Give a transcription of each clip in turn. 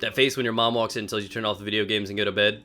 That face when your mom walks in and tells you to turn off the video games and go to bed.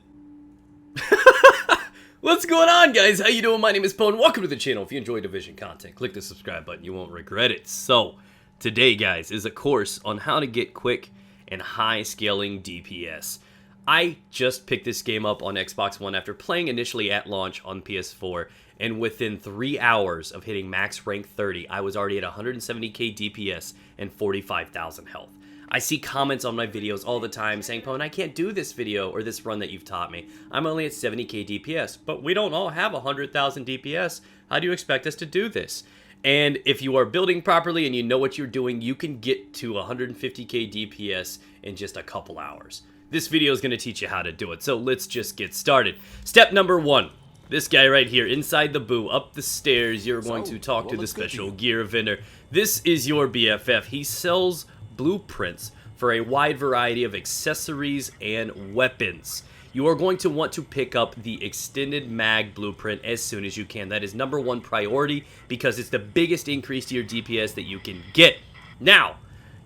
What's going on, guys? How you doing? My name is Poe and welcome to the channel. If you enjoy Division content, click the subscribe button. You won't regret it. So, today, guys, is a course on how to get quick and high scaling DPS. I just picked this game up on Xbox One after playing initially at launch on PS4, and within 3 hours of hitting max rank 30, I was already at 170k DPS and 45,000 health. I see comments on my videos all the time saying, Pone, I can't do this video or this run that you've taught me. I'm only at 70k DPS, but we don't all have 100,000 DPS. How do you expect us to do this? And if you are building properly and you know what you're doing, you can get to 150k DPS in just a couple hours. This video is going to teach you how to do it, so let's just get started. Step number 1. This guy right here, inside the boo, up the stairs, you're going to talk to the special gear vendor. This is your BFF. He sells blueprints for a wide variety of accessories and weapons. You are going to want to pick up the extended mag blueprint as soon as you can. That is #1 priority because it's the biggest increase to your DPS that you can get. Now,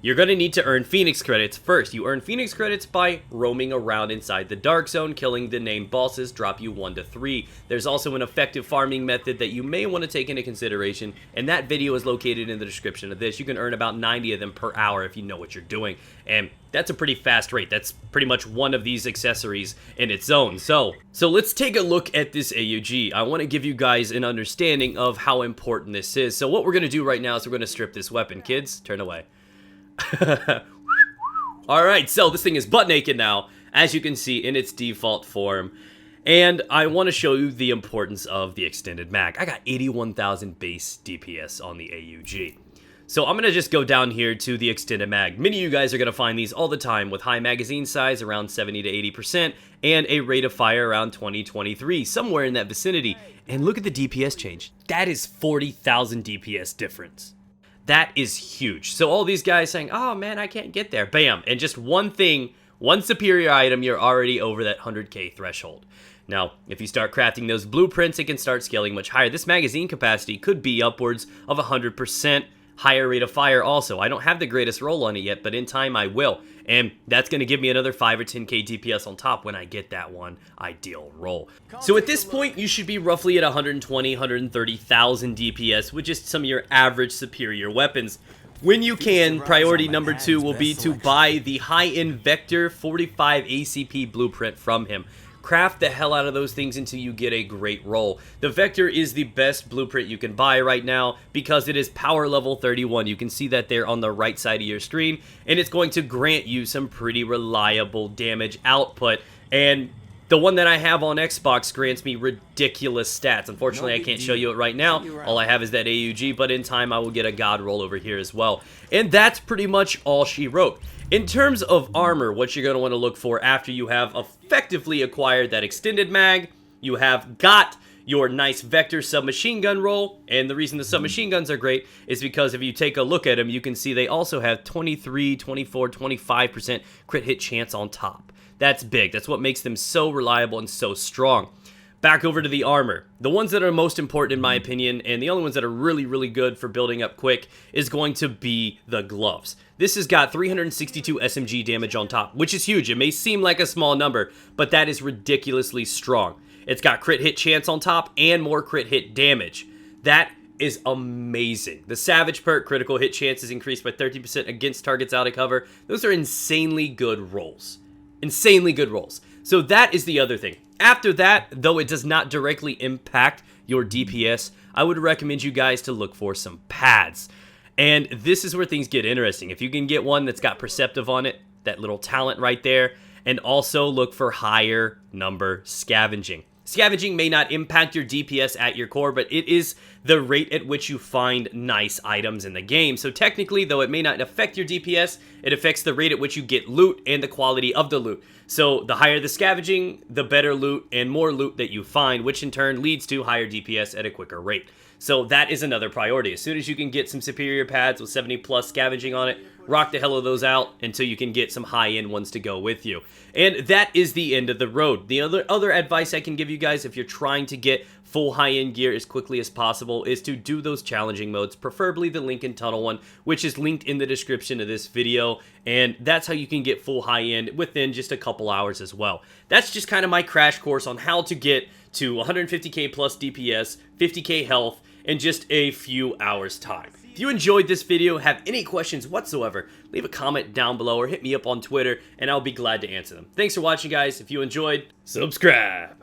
you're going to need to earn Phoenix credits first. You earn Phoenix credits by roaming around inside the Dark Zone, killing the named bosses, drop you 1 to 3. There's also an effective farming method that you may want to take into consideration, and that video is located in the description of this. You can earn about 90 of them per hour if you know what you're doing, and that's a pretty fast rate. That's pretty much one of these accessories in its own. So let's take a look at this AUG. I want to give you guys an understanding of how important this is. So what we're going to do right now is we're going to strip this weapon. Kids, turn away. Alright, so this thing is butt naked now, as you can see in its default form, and I want to show you the importance of the extended mag. I got 81,000 base DPS on the AUG. So I'm going to just go down here to the extended mag. Many of you guys are going to find these all the time with high magazine size around 70 to 80% and a rate of fire around 20-23, somewhere in that vicinity. And look at the DPS change. That is 40,000 DPS difference. That is huge. So all these guys saying, oh man, I can't get there. Bam. And just one thing, one superior item, you're already over that 100k threshold. Now, if you start crafting those blueprints, it can start scaling much higher. This magazine capacity could be upwards of 100%. Higher rate of fire also. I don't have the greatest roll on it yet, but in time I will. And that's going to give me another 5 or 10k DPS on top when I get that one ideal roll. So at this point, you should be roughly at 120, 130,000 DPS, which is some of your average superior weapons. When you can, priority number 2 will be to buy the high-end Vector 45 ACP blueprint from him. Craft the hell out of those things until you get a great roll. The Vector is the best blueprint you can buy right now because it is power level 31. You can see that there on the right side of your screen, and it's going to grant you some pretty reliable damage output. And the one that I have on Xbox grants me ridiculous stats. Unfortunately, I can't show you it right now. All I have is that AUG, but in time I will get a god roll over here as well. And that's pretty much all she wrote. In terms of armor, what you're going to want to look for after you have effectively acquired that extended mag, you have got your nice Vector submachine gun roll, and the reason the submachine guns are great is because if you take a look at them, you can see they also have 23, 24, 25% crit hit chance on top. That's big. That's what makes them so reliable and so strong. Back over to the armor. The ones that are most important in my opinion, and the only ones that are really, really good for building up quick, is going to be the gloves. This has got 362 SMG damage on top, which is huge. It may seem like a small number, but that is ridiculously strong. It's got crit hit chance on top and more crit hit damage. That is amazing. The Savage perk, critical hit chance is increased by 30% against targets out of cover. Those are insanely good rolls. Insanely good rolls. So that is the other thing. After that, though it does not directly impact your DPS, I would recommend you guys to look for some pads. And this is where things get interesting. If you can get one that's got Perceptive on it, that little talent right there, and also look for higher number scavenging. Scavenging may not impact your DPS at your core, but it is the rate at which you find nice items in the game. So technically, though it may not affect your DPS, it affects the rate at which you get loot and the quality of the loot. So the higher the scavenging, the better loot and more loot that you find, which in turn leads to higher DPS at a quicker rate. So that is another priority. As soon as you can get some superior pads with 70 plus scavenging on it, rock the hell of those out until you can get some high-end ones to go with you. And that is the end of the road. The other advice I can give you guys if you're trying to get full high-end gear as quickly as possible is to do those challenging modes, preferably the Lincoln Tunnel one, which is linked in the description of this video, and that's how you can get full high-end within just a couple hours as well. That's just kind of my crash course on how to get to 150k plus DPS, 50k health, in just a few hours time. If you enjoyed this video, have any questions whatsoever, leave a comment down below or hit me up on Twitter and I'll be glad to answer them. Thanks for watching, guys. If you enjoyed, subscribe.